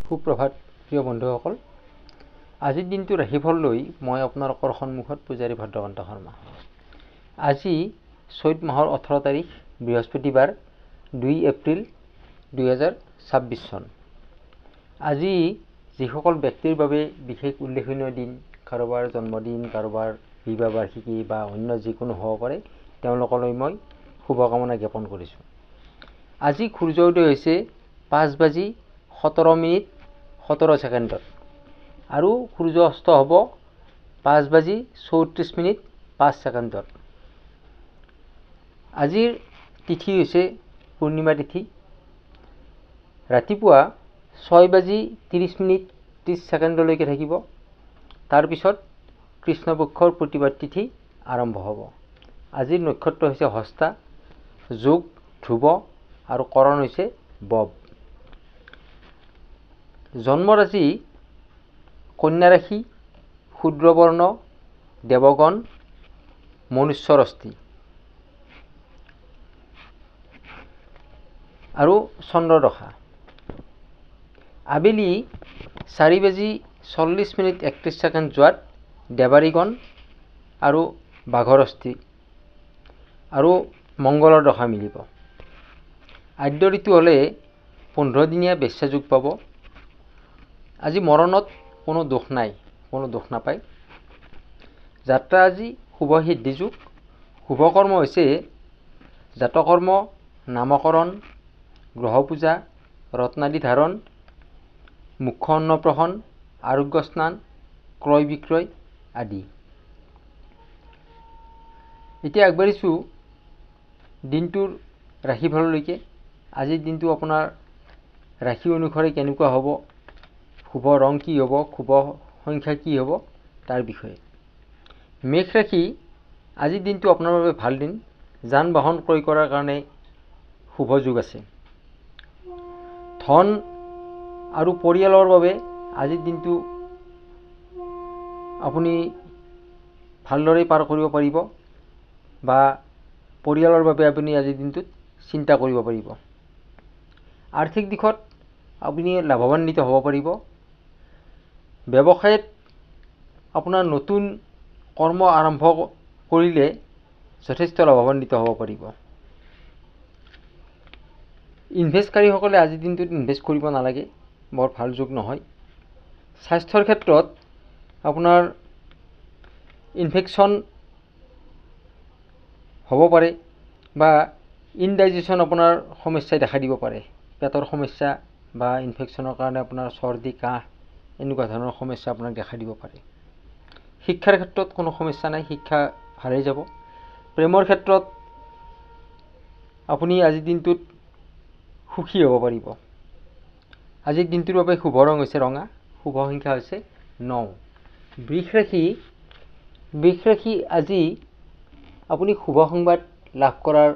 সুপ্ৰভাত প্ৰিয় বন্ধুসকল, আজিৰ দিনটোৰ ৰাশিফল লৈ মই আপোনালোকৰ সন্মুখত পূজাৰী ভদ্ৰকান্ত শৰ্মা। আজি চৈত মাহৰ 18 তাৰিখ বৃহস্পতিবাৰ 2 এপ্ৰিল 2026 চন। আজি যিসকল ব্যক্তিৰ বাবে বিশেষ উল্লেখনীয় দিন, কাৰোবাৰ জন্মদিন, কাৰোবাৰ বিবাহ বাৰ্ষিকী বা অন্য যিকোনো হ'ব পাৰে, তেওঁলোকলৈ মই শুভকামনা জ্ঞাপন কৰিছোঁ। আজি সূৰ্য উদয় হৈছে 5:17 আৰু সূৰ্য অস্ত হ'ব 5:34 আজিৰ তিথি হৈছে পূৰ্ণিমা তিথি। ৰাতিপুৱা 6:30 থাকিব। তাৰপিছত কৃষ্ণপক্ষৰ প্ৰতিবাদ তিথি আৰম্ভ হ'ব। আজিৰ নক্ষত্ৰ হৈছে হস্তা, যোগ ধ্ৰুৱ আৰু কৰণ হৈছে বব। জন্মৰাশি কন্যা ৰাশি, শূদ্ৰবৰ্ণ, দেৱগণ, মনুষ্যৰষ্টি আৰু চন্দ্ৰদশা। আবেলি 4:40 যোৱাত দেৱাৰীগণ আৰু বাঘৰষ্টি আৰু মংগলৰ দশা মিলিব। আদ্য ঋতু হ'লে 15 দিনীয়া বেশ্যা যুগ পাব। আজি মৰণত কোনো দোষ নাপায়। যাত্ৰা আজি শুভ সিদ্ধি যুগ। শুভকৰ্ম হৈছে জাতকৰ্ম, নামকৰণ, গ্ৰহ পূজা, ৰত্নাদি ধাৰণ, মুখ্য অন্নপ্ৰসন, আৰোগ্য স্নান, ক্ৰয় বিক্ৰয় আদি। এতিয়া আগবাঢ়িছোঁ দিনটোৰ ৰাশিফললৈকে। আজিৰ দিনটো আপোনাৰ ৰাশি অনুসৰি কেনেকুৱা হ'ব, শুভ ৰং কি হ'ব, শুভ সংখ্যা কি হ'ব তাৰ বিষয়ে। মেষ ৰাশি, আজিৰ দিনটো আপোনাৰ বাবে ভাল দিন। যান বাহন ক্ৰয় কৰাৰ কাৰণে শুভ যোগ আছে। ধন আৰু পৰিয়ালৰ বাবে আজিৰ দিনটো আপুনি ভালদৰে পাৰ কৰিব পাৰিব বা পৰিয়ালৰ বাবে আপুনি আজিৰ দিনটোত চিন্তা কৰিব পাৰিব। আৰ্থিক দিশত আপুনি লাভৱান্বিত হ'ব পাৰিব। ব্যৱসায়ত আপোনাৰ নতুন কৰ্ম আৰম্ভ কৰিলে যথেষ্ট লাভৱান্বিত হ'ব পাৰিব। ইনভেষ্টকাৰীসকলে আজিৰ দিনটোত ইনভেষ্ট কৰিব নালাগে, বৰ ভাল যোগ নহয়। স্বাস্থ্যৰ ক্ষেত্ৰত আপোনাৰ ইনফেকশ্যন হ'ব পাৰে বা ইনডাইজেশ্যন আপোনাৰ সমস্যাই দেখা দিব পাৰে। পেটৰ সমস্যা বা ইনফেকশ্যনৰ কাৰণে আপোনাৰ চৰ্দি, কাহ এনেকুৱা ধৰণৰ সমস্যা আপোনাক দেখা দিব পাৰে। শিক্ষাৰ ক্ষেত্ৰত কোনো সমস্যা নাই, শিক্ষা ভালেই যাব। প্ৰেমৰ ক্ষেত্ৰত আপুনি আজিৰ দিনটোত সুখী হ'ব পাৰিব। আজিৰ দিনটোৰ বাবে শুভ ৰং হৈছে ৰঙা, শুভ সংখ্যা হৈছে 9। বৃষ ৰাশি, আজি আপুনি শুভ সংবাদ লাভ কৰাৰ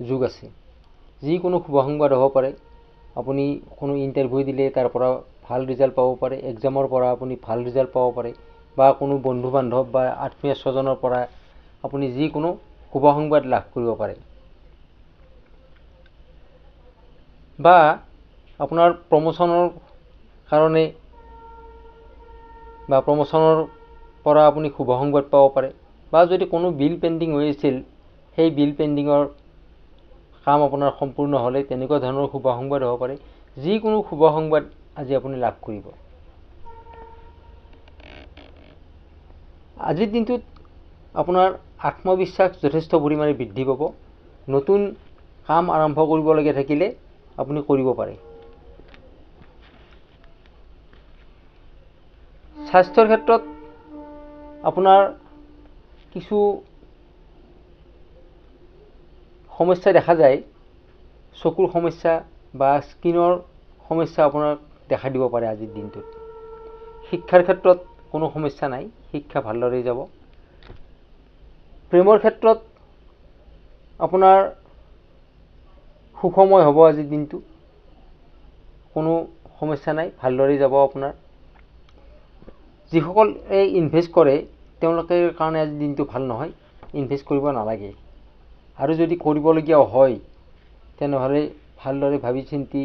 যোগ আছে। যিকোনো শুভ সংবাদ হ'ব পাৰে। আপুনি কোনো ইণ্টাৰভিউ দিলে তাৰ পৰা ভাল ৰিজাল্ট পাব পাৰে, এক্সামৰ পৰা আপুনি ভাল ৰিজাল্ট পাব পাৰে বা কোনো বন্ধু বান্ধৱ বা আত্মীয় স্বজনৰ পৰা আপুনি যিকোনো শুভ সংবাদ লাভ কৰিব পাৰে। বা আপোনাৰ প্ৰমোচনৰ কাৰণে বা প্ৰমোচনৰ পৰা আপুনি শুভ সংবাদ পাব পাৰে। বা যদি কোনো বিল পেণ্ডিং হৈ আছিল, সেই বিল পেণ্ডিঙৰ কাম আপোনাৰ সম্পূৰ্ণ হ'লে তেনেকুৱা ধৰণৰ শুভ সংবাদ হ'ব পাৰে। যিকোনো শুভ সংবাদ আজি আপুনি লাভ কৰিব। আজিৰ দিনটোত আপোনাৰ আত্মবিশ্বাস যথেষ্ট পৰিমাণে বৃদ্ধি পাব। নতুন কাম আৰম্ভ কৰিবলগীয়া থাকিলে আপুনি কৰিব পাৰে। স্বাস্থ্যৰ ক্ষেত্ৰত আপোনাৰ কিছু সমস্যা দেখা যায়। চকুৰ সমস্যা বা স্কিনৰ সমস্যা আপোনাৰ দেখা দিব পাৰে আজিৰ দিনটোত। শিক্ষাৰ ক্ষেত্ৰত কোনো সমস্যা নাই, শিক্ষা ভালদৰে যাব। প্ৰেমৰ ক্ষেত্ৰত আপোনাৰ সুখময় হ'ব আজিৰ দিনটো, কোনো সমস্যা নাই, ভালদৰে যাব আপোনাৰ। যিসকলে ইনভেষ্ট কৰে তেওঁলোকৰ কাৰণে আজিৰ দিনটো ভাল নহয়, ইনভেষ্ট কৰিব নালাগে। আৰু যদি কৰিবলগীয়া হয় তেনেহ'লে ভালদৰে ভাবি চিন্তি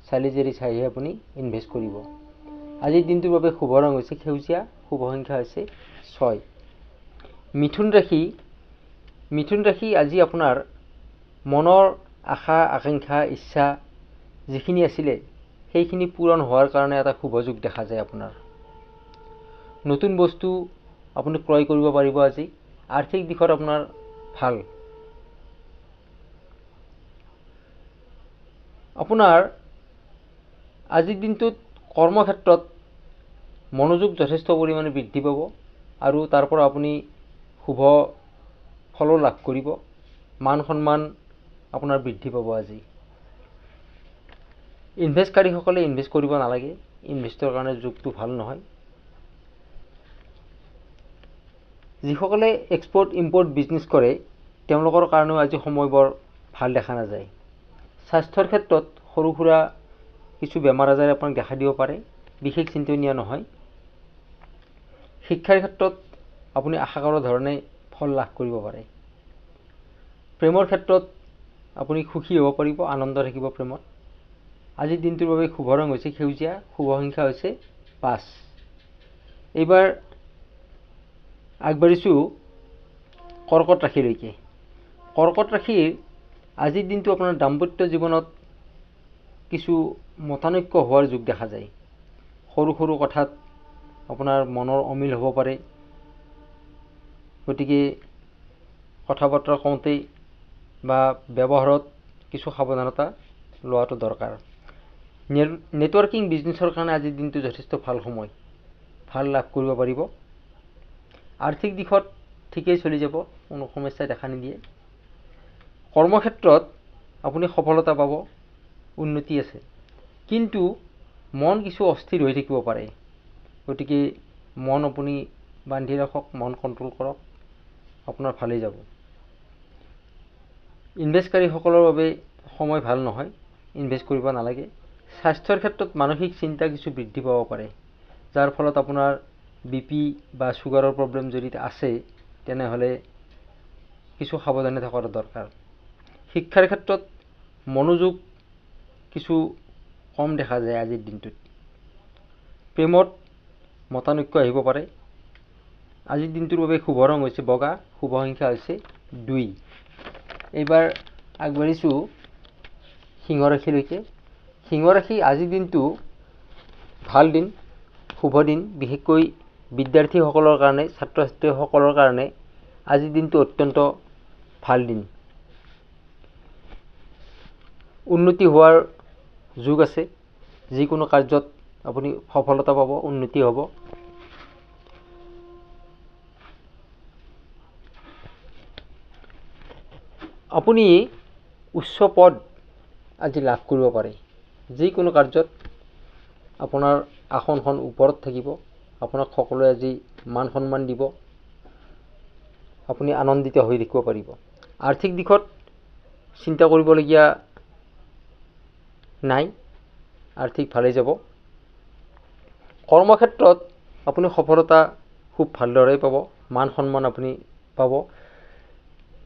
চালি জাৰি চাইহে আপুনি ইনভেষ্ট কৰিব। আজিৰ দিনটোৰ বাবে শুভ ৰং হৈছে সেউজীয়া, শুভ সংখ্যা হৈছে 6। মিথুন ৰাশি আজি আপোনাৰ মনৰ আশা আকাংক্ষা ইচ্ছা যিখিনি আছিলে সেইখিনি পূৰণ হোৱাৰ কাৰণে এটা শুভ যোগ দেখা যায়। আপোনাৰ নতুন বস্তু আপুনি ক্ৰয় কৰিব পাৰিব। আজি আৰ্থিক দিশত আপোনাৰ ভাল। আপোনাৰ আজিৰ দিনটোত কৰ্মক্ষেত্ৰত মনোযোগ যথেষ্ট পৰিমাণে বৃদ্ধি পাব আৰু তাৰ পৰা আপুনি শুভ ফলো লাভ কৰিব। মান সন্মান আপোনাৰ বৃদ্ধি পাব। আজি ইনভেষ্টকাৰীসকলে ইনভেষ্ট কৰিব নালাগে, ইনভেষ্টৰ কাৰণে যুগটো ভাল নহয়। যিসকলে এক্সপৰ্ট ইম্পৰ্ট বিজনেছ কৰে তেওঁলোকৰ কাৰণেও আজি সময় বৰ ভাল দেখা নাযায়। স্বাস্থ্যৰ ক্ষেত্ৰত সৰু সুৰা কিছু বেমাৰ আজাৰে আপোনাক দেখা দিব পাৰে, বিশেষ চিন্তনীয় নহয়। শিক্ষাৰ ক্ষেত্ৰত আপুনি আশা কৰা ধৰণে ফল লাভ কৰিব পাৰে। প্ৰেমৰ ক্ষেত্ৰত আপুনি সুখী হ'ব পাৰিব, আনন্দ থাকিব প্ৰেমত। আজিৰ দিনটোৰ বাবে শুভ ৰং হৈছে সেউজীয়া, শুভ সংখ্যা হৈছে 5। এইবাৰ আগবাঢ়িছোঁ কৰ্কট ৰাশিলৈকে। কৰ্কট ৰাশিৰ আজিৰ দিনটো আপোনাৰ দাম্পত্য জীৱনত কিছু মতানৈক্য হোৱাৰ যোগ দেখা যায়। সৰু সৰু কথাত আপোনাৰ মনৰ অমিল হ'ব পাৰে, গতিকে কথা বতৰা কওঁতেই বা ব্যৱহাৰত কিছু সাৱধানতা লোৱাটো দৰকাৰ। নেটৱৰ্কিং বিজনেছৰ কাৰণে আজিৰ দিনটো যথেষ্ট ভাল সময়, ভাল লাভ কৰিব পাৰিব। আৰ্থিক দিশত ঠিকেই চলি যাব, কোনো সমস্যাই দেখা নিদিয়ে। কৰ্মক্ষেত্ৰত আপুনি সফলতা পাব, উন্নতি আছে, কিন্তু মন কিছু অস্থিৰ হৈ থাকিব পাৰে। গতিকে মন আপুনি বান্ধি ৰাখক, মন কণ্ট্ৰল কৰক, আপোনাৰ ভালেই যাব। ইনভেষ্টকাৰীসকলৰ বাবে সময় ভাল নহয়, ইনভেষ্ট কৰিব নালাগে। স্বাস্থ্যৰ ক্ষেত্ৰত মানসিক চিন্তা কিছু বৃদ্ধি পাব পাৰে, যাৰ ফলত আপোনাৰ BP বা চুগাৰৰ প্ৰব্লেম যদি আছে তেনেহ'লে কিছু সাৱধানে থকাৰ দৰকাৰ। শিক্ষাৰ ক্ষেত্ৰত মনোযোগ কিছু কম দেখা যায় আজিৰ দিনটোত। প্ৰেমত মতানৈক্য আহিব পাৰে। আজিৰ দিনটোৰ বাবে শুভ ৰং হৈছে বগা, শুভ সংখ্যা হৈছে 2। এইবাৰ আগবাঢ়িছোঁ সিংহ ৰাশিলৈকে। সিংহ ৰাশি আজিৰ দিনটো ভাল দিন, শুভ দিন। বিশেষকৈ বিদ্যাৰ্থীসকলৰ কাৰণে, ছাত্ৰ ছাত্ৰীসকলৰ কাৰণে আজিৰ দিনটো অত্যন্ত ভাল দিন। উন্নতি হোৱাৰ যোগ আছে, যিকোনো কাৰ্যত আপুনি সফলতা পাব, উন্নতি হ'ব। আপুনি উচ্চ পদ আজি লাভ কৰিব পাৰে। যিকোনো কাৰ্যত আপোনাৰ আসনখন ওপৰত থাকিব, আপোনাক সকলোৱে আজি মান সন্মান দিব, আপুনি আনন্দিত হৈ থাকিব পাৰিব। আৰ্থিক দিশত চিন্তা কৰিবলগীয়া নাই, আৰ্থিক ভালেই যাব। কৰ্মক্ষেত্ৰত আপুনি সফলতা খুব ভালদৰে পাব, মান সন্মান আপুনি পাব।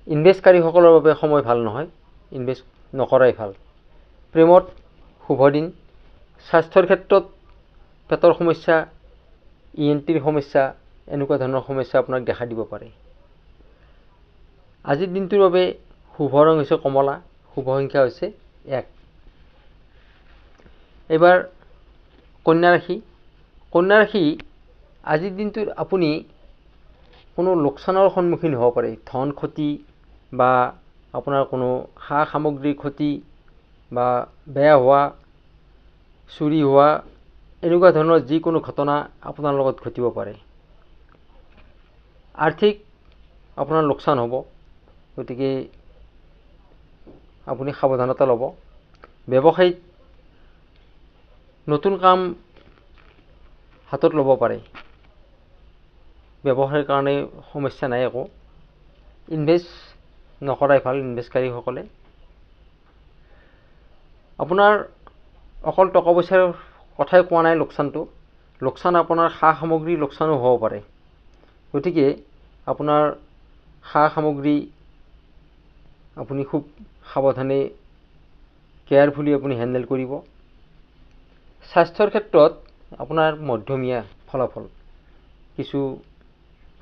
ইনভেষ্টকাৰীসকলৰ বাবে সময় ভাল নহয়, ইনভেষ্ট নকৰাই ভাল। প্ৰেমত শুভ দিন। স্বাস্থ্যৰ ক্ষেত্ৰত পেটৰ সমস্যা, ENTৰ সমস্যা, এনেকুৱা ধৰণৰ সমস্যা আপোনাক দেখা দিব পাৰে। আজিৰ দিনটোৰ বাবে শুভ ৰং হৈছে কমলা, শুভ সংখ্যা হৈছে 1। এইবাৰ কন্যা ৰাশি। কন্যা ৰাশি আজিৰ দিনটোত আপুনি কোনো লোকচানৰ সন্মুখীন হ'ব পাৰে। ধন ক্ষতি বা আপোনাৰ কোনো সা সামগ্ৰীৰ ক্ষতি বা বেয়া হোৱা, চুৰি হোৱা, এনেকুৱা ধৰণৰ যিকোনো ঘটনা আপোনাৰ লগত ঘটিব পাৰে। আৰ্থিক আপোনাৰ লোকচান হ'ব, গতিকে আপুনি সাৱধানতা ল'ব। ব্যৱসায়িক নতুন কাম হাতত ল'ব পাৰে। ব্যৱসায়ৰ কাৰণে সমস্যা নাই একো। ইনভেষ্ট নকৰাই ভাল ইনভেষ্টকাৰীসকলে। আপোনাৰ অকল টকা পইচাৰ কথাই কোৱা নাই লোকচানটো, লোকচান আপোনাৰ সা সামগ্ৰীৰ লোকচানো হ'ব পাৰে। গতিকে আপোনাৰ সা সামগ্ৰী আপুনি খুব সাৱধানে কেয়াৰফুলি আপুনি হেণ্ডেল কৰিব। স্বাস্থ্যৰ ক্ষেত্ৰত আপোনাৰ মধ্যমীয়া ফলাফল, কিছু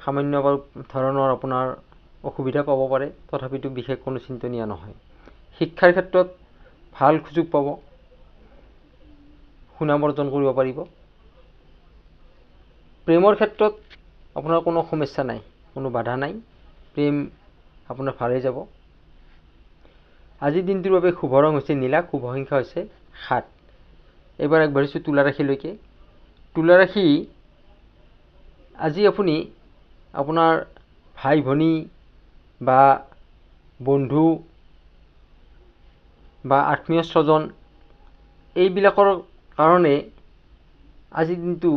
সামান্য ধৰণৰ আপোনাৰ অসুবিধা পাব পাৰে, তথাপিতো বিশেষ কোনো চিন্তনীয় নহয়। শিক্ষাৰ ক্ষেত্ৰত ভাল সুযোগ পাব, সুনাম অৰ্জন কৰিব পাৰিব। প্ৰেমৰ ক্ষেত্ৰত আপোনাৰ কোনো সমস্যা নাই, কোনো বাধা নাই, প্ৰেম আপোনাৰ ভালেই যাব। আজিৰ দিনটোৰ বাবে শুভ ৰং হৈছে নীলা, শুভ সংখ্যা হৈছে 7। এইবাৰ আগবাঢ়িছোঁ তুলা ৰাশিলৈকে। তুলা ৰাশি, আজি আপুনি আপোনাৰ ভাই ভনী বা বন্ধু বা আত্মীয় স্বজন এইবিলাকৰ কাৰণে আজিৰ দিনটো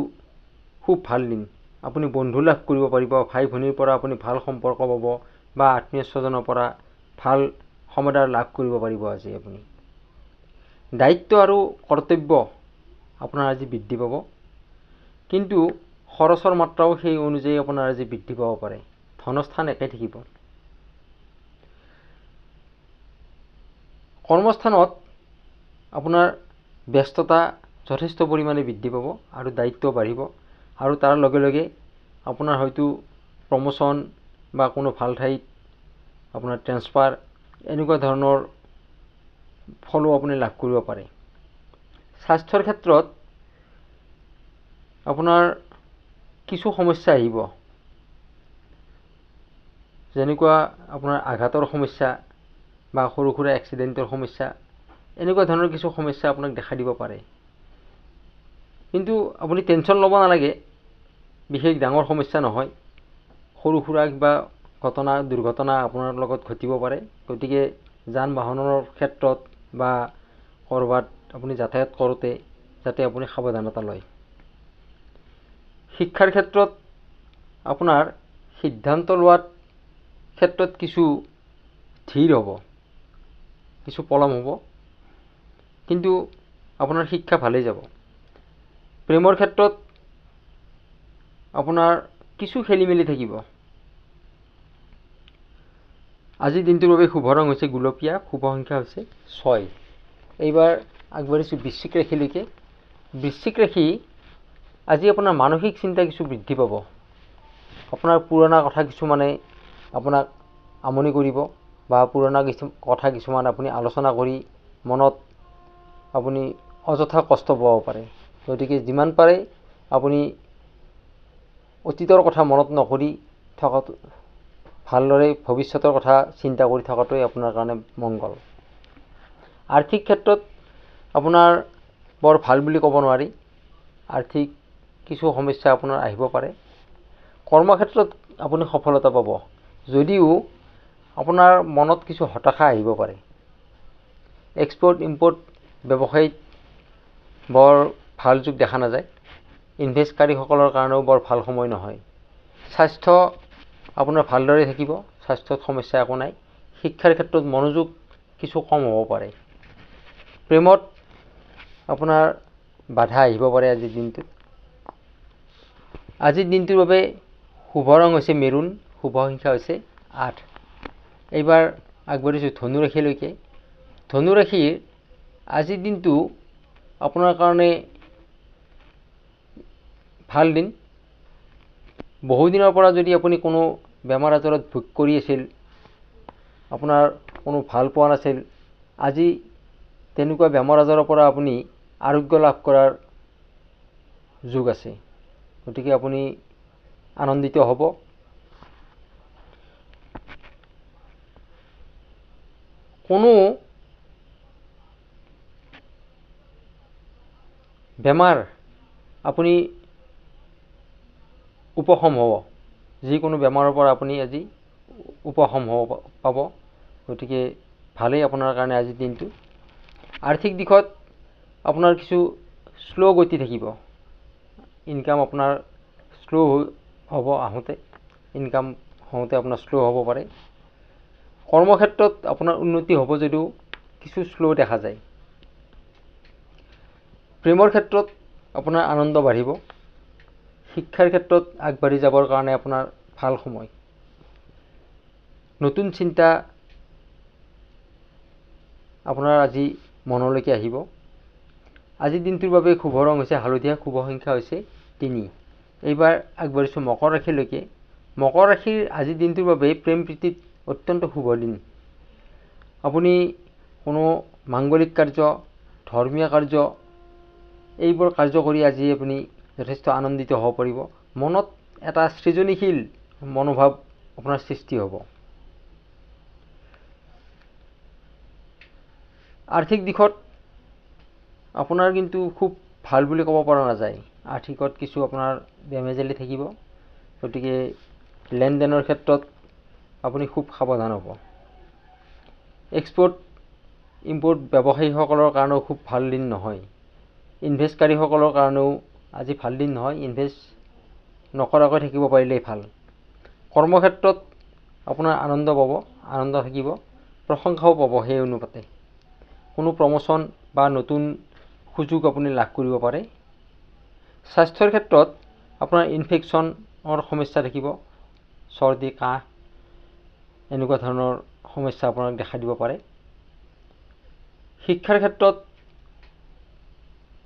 খুব ভাল দিন। আপুনি বন্ধু লাভ কৰিব পাৰিব, ভাই ভনীৰ পৰা আপুনি ভাল সম্পৰ্ক পাব বা আত্মীয় স্বজনৰ পৰা ভাল সমাদৰ লাভ কৰিব পাৰিব। আজি আপুনি দায়িত্ব আৰু কৰ্তব্য আপোনাৰ আজি বৃদ্ধি পাব, কিন্তু খৰচৰ মাত্ৰাও সেই অনুযায়ী আপোনাৰ আজি বৃদ্ধি পাব পাৰে। ধনস্থান একে থাকিব। কৰ্মস্থানত আপোনাৰ ব্যস্ততা যথেষ্ট পৰিমাণে বৃদ্ধি পাব আৰু দায়িত্ব বাঢ়িব, আৰু তাৰ লগে লগে আপোনাৰ হয়তো প্ৰমোচন বা কোনো ভাল ঠাইত আপোনাৰ ট্ৰেন্সফাৰ এনেকুৱা ধৰণৰ ফলো আপুনি লাভ কৰিব পাৰে। স্বাস্থ্যৰ ক্ষেত্ৰত আপোনাৰ কিছু সমস্যা আহিব, যেনেকুৱা আপোনাৰ আঘাতৰ সমস্যা বা সৰু সুৰা এক্সিডেণ্টৰ সমস্যা, এনেকুৱা ধৰণৰ কিছু সমস্যা আপোনাক দেখা দিব পাৰে। কিন্তু আপুনি টেনশ্যন ল'ব নালাগে, বিশেষ ডাঙৰ সমস্যা নহয়। সৰু সুৰা কিবা ঘটনা দুৰ্ঘটনা আপোনাৰ লগত ঘটিব পাৰে, গতিকে যান বাহনৰ ক্ষেত্ৰত বা ক'ৰবাত আপুনি যাতায়াত কৰোঁতে যাতে আপুনি সাৱধানতা লয়। শিক্ষাৰ ক্ষেত্ৰত আপোনাৰ সিদ্ধান্ত লোৱাত ক্ষেত্ৰত কিছু ধীৰ হ'ব, কিছু পলম হ'ব, কিন্তু আপোনাৰ শিক্ষা ভালেই যাব। প্ৰেমৰ ক্ষেত্ৰত আপোনাৰ কিছু খেলি মেলি থাকিব। আজিৰ দিনটোৰ বাবে শুভ ৰং হৈছে গুলপীয়া, শুভ সংখ্যা হৈছে 6। এইবাৰ আগবাঢ়িছোঁ বৃশ্চিক ৰাশিলৈকে। বৃশ্চিক ৰাশি, আজি আপোনাৰ মানসিক চিন্তা কিছু বৃদ্ধি পাব। আপোনাৰ পুৰণা কথা কিছুমানে আপোনাক আমনি কৰিব বা পুৰণা কথা কিছুমান আপুনি আলোচনা কৰি মনত আপুনি অযথা কষ্ট পাব পাৰে। গতিকে যিমান পাৰে আপুনি অতীতৰ কথা মনত নকৰি থকাটো, ভালদৰে ভৱিষ্যতৰ কথা চিন্তা কৰি থকাটোৱে আপোনাৰ কাৰণে মংগল। আৰ্থিক ক্ষেত্ৰত আপোনাৰ বৰ ভাল বুলি ক'ব নোৱাৰি, আৰ্থিক কিছু সমস্যা আপোনাৰ আহিব পাৰে। কৰ্মক্ষেত্ৰত আপুনি সফলতা পাব, যদিও আপোনাৰ মনত কিছু হতাশা আহিব পাৰে। এক্সপৰ্ট ইম্পৰ্ট ব্যৱসায়িত বৰ ভাল যুগ দেখা নাযায়, ইনভেষ্টকাৰীসকলৰ কাৰণেও বৰ ভাল সময় নহয়। স্বাস্থ্য আপোনাৰ ভালদৰে থাকিব, স্বাস্থ্যত সমস্যা একো নাই। শিক্ষাৰ ক্ষেত্ৰত মনোযোগ কিছু কম হ'ব পাৰে। প্ৰেমত আপোনাৰ বাধা আহিব পাৰে আজিৰ দিনটোত। আজিৰ দিনটোৰ বাবে শুভ ৰং হৈছে মেৰুণ, শুভ সংখ্যা হৈছে 8। এইবাৰ আগবাঢ়িছোঁ ধনু ৰাশিলৈকে। ধনু ৰাশিৰ আজিৰ দিনটো আপোনাৰ কাৰণে ভাল দিন। বহুদিনৰ পৰা যদি আপুনি কোনো বেমাৰ আজাৰত ভোগ কৰি আছিল, আপোনাৰ কোনো ভাল পোৱা নাছিল, আজি তেনেকুৱা বেমাৰ আজাৰৰ পৰা আপুনি আৰোগ্য লাভ কৰাৰ যোগ আছে। গতিকে আপুনি আনন্দিত হ'ব। কোনো বেমাৰ আপুনি উপশম হ'ব, যিকোনো বেমাৰৰ পৰা আপুনি আজি উপশম পাব। গতিকে ভালেই আপোনাৰ কাৰণে আজিৰ দিনটো। আৰ্থিক দিশত আপোনাৰ কিছু শ্ল' গতি থাকিব, ইনকাম আপোনাৰ শ্ল' হ'ব আহোঁতে, ইনকাম হওঁতে আপোনাৰ শ্ল' হ'ব পাৰে। কৰ্মক্ষেত্ৰত আপোনাৰ উন্নতি হ'ব যদিও কিছু শ্ল' দেখা যায়। প্ৰেমৰ ক্ষেত্ৰত আপোনাৰ আনন্দ বাঢ়িব। শিক্ষাৰ ক্ষেত্ৰত আগবাঢ়ি যাবৰ কাৰণে আপোনাৰ ভাল সময়। নতুন চিন্তা আপোনাৰ আজি মনলৈকে আহিব। আজিৰ দিনটোৰ বাবে শুভ ৰং হৈছে হালধীয়া, শুভ সংখ্যা হৈছে 3। এইবাৰ আগবাঢ়িছোঁ মকৰ ৰাশিলৈকে। মকৰ ৰাশিৰ আজিৰ দিনটোৰ বাবে প্ৰেম প্ৰীতিত অত্যন্ত শুভ দিন। আপুনি কোনো মাংগলিক কাৰ্য, ধৰ্মীয় কাৰ্য, এইবোৰ কাৰ্য কৰি আজি আপুনি যথেষ্ট আনন্দিত হ'ব পাৰিব। মনত এটা সৃজনীশীল মনোভাৱ আপোনাৰ সৃষ্টি হ'ব। আৰ্থিক দিশত আপোনাৰ কিন্তু খুব ভাল বুলি ক'ব পৰা নাযায়। আৰ্থিকত কিছু আপোনাৰ বেমেজালি থাকিব, গতিকে লেনদেনৰ ক্ষেত্ৰত আপুনি খুব সাৱধান হ'ব। এক্সপৰ্ট ইম্পৰ্ট ব্যৱসায়ীসকলৰ কাৰণেও খুব ভাল দিন নহয়। ইনভেষ্টকাৰীসকলৰ কাৰণেও আজি ভাল দিন নহয়। ইনভেষ্ট নকৰাকৈ থাকিব পাৰিলেই ভাল। কৰ্মক্ষেত্ৰত আপোনাৰ আনন্দ পাব, আনন্দ থাকিব, প্ৰশংসাও পাব। সেই অনুপাতে কোনো প্ৰমোশ্যন বা নতুন সুযোগ আপুনি লাভ কৰিব পাৰে। স্বাস্থ্যৰ ক্ষেত্ৰত আপোনাৰ ইনফেকশ্যনৰ সমস্যা থাকিব, চৰ্দি কাহ এনেকুৱা ধৰণৰ সমস্যা আপোনাক দেখা দিব পাৰে। শিক্ষাৰ ক্ষেত্ৰত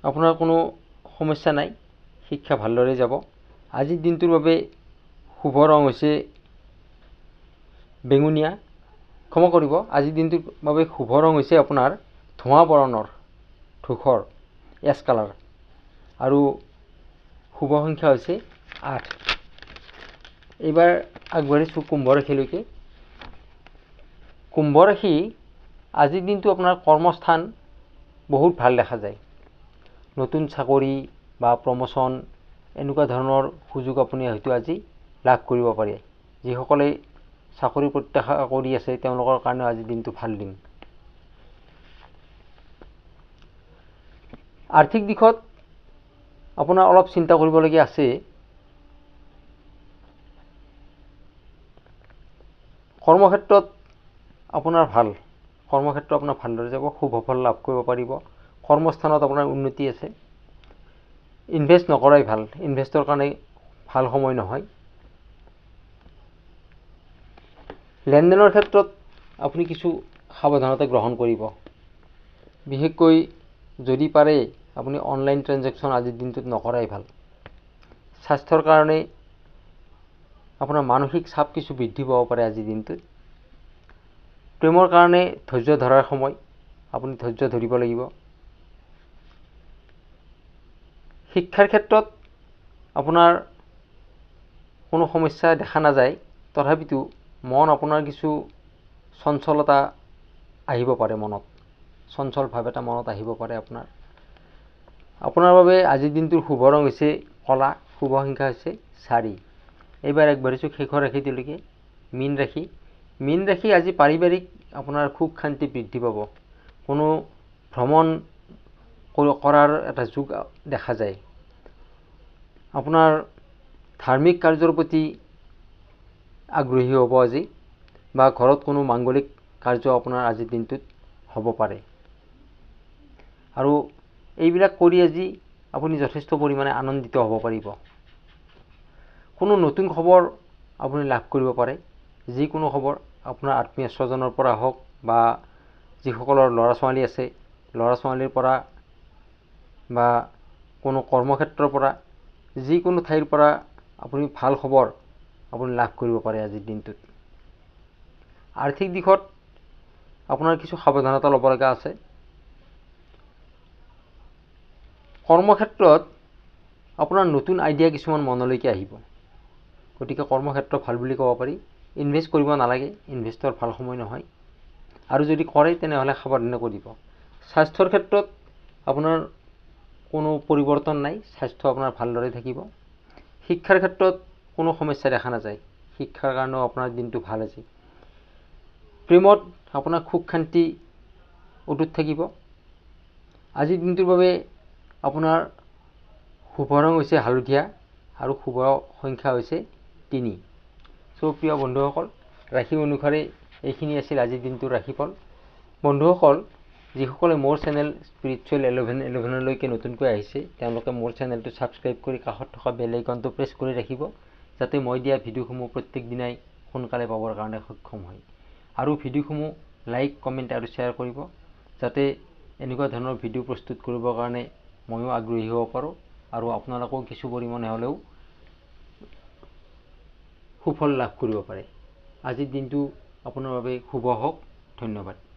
আপোনাৰ কোনো সমস্যা নাই, শিক্ষা ভালদৰে যাব। আজিৰ দিনটোৰ বাবে শুভ ৰং হৈছে বেঙুনীয়া, ক্ষমা কৰিব, আজিৰ দিনটোৰ বাবে শুভ ৰং হৈছে আপোনাৰ ধোঁৱা বৰণৰ, ধূসৰ, এছ কালাৰ, আৰু শুভ সংখ্যা হৈছে 8। এইবাৰ আগবাঢ়িছোঁ কুম্ভ ৰাশিলৈকে। কুম্ভ ৰাশি আজিৰ দিনটো আপোনাৰ কৰ্মস্থান বহুত ভাল দেখা যায়। নতুন চাকৰি বা প্ৰমোশ্যন এনেকুৱা ধৰণৰ সুযোগ আপুনি হয়তো আজি লাভ কৰিব পাৰে। যিসকলে চাকৰি প্ৰত্যাশা কৰি আছে তেওঁলোকৰ কাৰণে আজিৰ দিনটো ভাল দিন। আৰ্থিক দিশত আপোনাৰ অলপ চিন্তা কৰিবলগীয়া আছে। কৰ্মক্ষেত্ৰত আপোনাৰ ভাল, কৰ্মক্ষেত্ৰ আপোনাৰ ভালদৰে যাব, শুভ ফল লাভ কৰিব পাৰিব। কৰ্মস্থানত আপোনাৰ উন্নতি আছে। ইনভেষ্ট নকৰাই ভাল, ইনভেষ্টৰ কাৰণে ভাল সময় নহয়। লেনদেনৰ ক্ষেত্ৰত আপুনি কিছু সাৱধানতা গ্ৰহণ কৰিব। বিশেষকৈ যদি পাৰে আপুনি অনলাইন ট্ৰেঞ্জেকশ্যন আজিৰ দিনটোত নকৰাই ভাল। স্বাস্থ্যৰ কাৰণে আপোনাৰ মানসিক চাপ কিছু বৃদ্ধি পাব পাৰে আজিৰ দিনটোত। প্ৰেমৰ কাৰণে ধৈৰ্য ধৰাৰ সময়, আপুনি ধৈৰ্য ধৰিব লাগিব। শিক্ষাৰ ক্ষেত্ৰত আপোনাৰ কোনো সমস্যা দেখা নাযায়, তথাপিতো মন আপোনাৰ কিছু চঞ্চলতা আহিব পাৰে। মনত চঞ্চল ভাৱ এটা মনত আহিব পাৰে আপোনাৰ বাবে আজিৰ দিনটোৰ শুভ ৰং হৈছে কলা, শুভ সংখ্যা হৈছে 4। এইবাৰ আগবাঢ়িছোঁ শেষৰ ৰাশিটোলৈকে, মীন ৰাশি। মীন ৰাশি আজি পাৰিবাৰিক আপোনাৰ সুখ শান্তি বৃদ্ধি পাব। কোনো ভ্ৰমণ কৰাৰ এটা যোগ দেখা যায়। আপোনাৰ ধাৰ্মিক কাৰ্যৰ প্ৰতি আগ্ৰহী হ'ব আজি, বা ঘৰত কোনো মাংগলিক কাৰ্য আপোনাৰ আজিৰ দিনটোত হ'ব পাৰে। আৰু এইবিলাক কৰি আজি আপুনি যথেষ্ট পৰিমাণে আনন্দিত হ'ব পাৰিব। কোনো নতুন খবৰ আপুনি লাভ কৰিব পাৰে। যিকোনো খবৰ আপোনাৰ আত্মীয় স্বজনৰ পৰা হওক বা যিসকলৰ ল'ৰা ছোৱালী আছে ল'ৰা ছোৱালীৰ পৰা বা কোনো কৰ্মক্ষেত্ৰৰ পৰা, যিকোনো ঠাইৰ পৰা আপুনি ভাল খবৰ আপুনি লাভ কৰিব পাৰে আজিৰ দিনটোত। আৰ্থিক দিশত আপোনাৰ কিছু সাৱধানতা ল'ব লগা আছে। কৰ্মক্ষেত্ৰত আপোনাৰ নতুন আইডিয়া কিছুমান মনলৈকে আহিব, গতিকে কৰ্মক্ষেত্ৰ ভাল বুলি ক'ব পাৰি। ইনভেষ্ট কৰিব নালাগে, ইনভেষ্টৰ ভাল সময় নহয়, আৰু যদি কৰে তেনেহ'লে সাৱধানে কৰিব। স্বাস্থ্যৰ ক্ষেত্ৰত আপোনাৰ কোনো পৰিৱৰ্তন নাই, স্বাস্থ্য আপোনাৰ ভালদৰে থাকিব। শিক্ষাৰ ক্ষেত্ৰত কোনো সমস্যা দেখা নাযায়, শিক্ষাৰ কাৰণেও আপোনাৰ দিনটো ভাল আজি। প্ৰেমত আপোনাৰ সুখ শান্তি অটুট থাকিব। আজিৰ দিনটোৰ বাবে আপোনাৰ শুভ ৰং হৈছে হালধীয়া আৰু শুভ সংখ্যা হৈছে 3। প্ৰিয় বন্ধুসকল, ৰাশি অনুসাৰে এইখিনি আছিল আজিৰ দিনটোৰ ৰাশিফল। বন্ধুসকল, যিসকলে মোৰ চেনেল স্পিৰিচুৱেল 1111লৈকে নতুনকৈ আহিছে তেওঁলোকে মোৰ চেনেলটো ছাবস্ক্ৰাইব কৰি কাষত থকা বেল আইকনটো প্ৰেছ কৰি ৰাখিব, যাতে মই দিয়া ভিডিঅ'সমূহ প্ৰত্যেক দিনাই সোনকালে পাবৰ কাৰণে সক্ষম হয়। আৰু ভিডিঅ'সমূহ লাইক, কমেণ্ট আৰু শ্বেয়াৰ কৰিব, যাতে এনেকুৱা ধৰণৰ ভিডিঅ' প্ৰস্তুত কৰিবৰ কাৰণে ময়ো আগ্ৰহী হ'ব পাৰোঁ আৰু আপোনালোকেও কিছু পৰিমাণে হ'লেও সুফল লাভ কৰিব পাৰে। আজিৰ দিনটো আপোনাৰ বাবে শুভ হওক। ধন্যবাদ।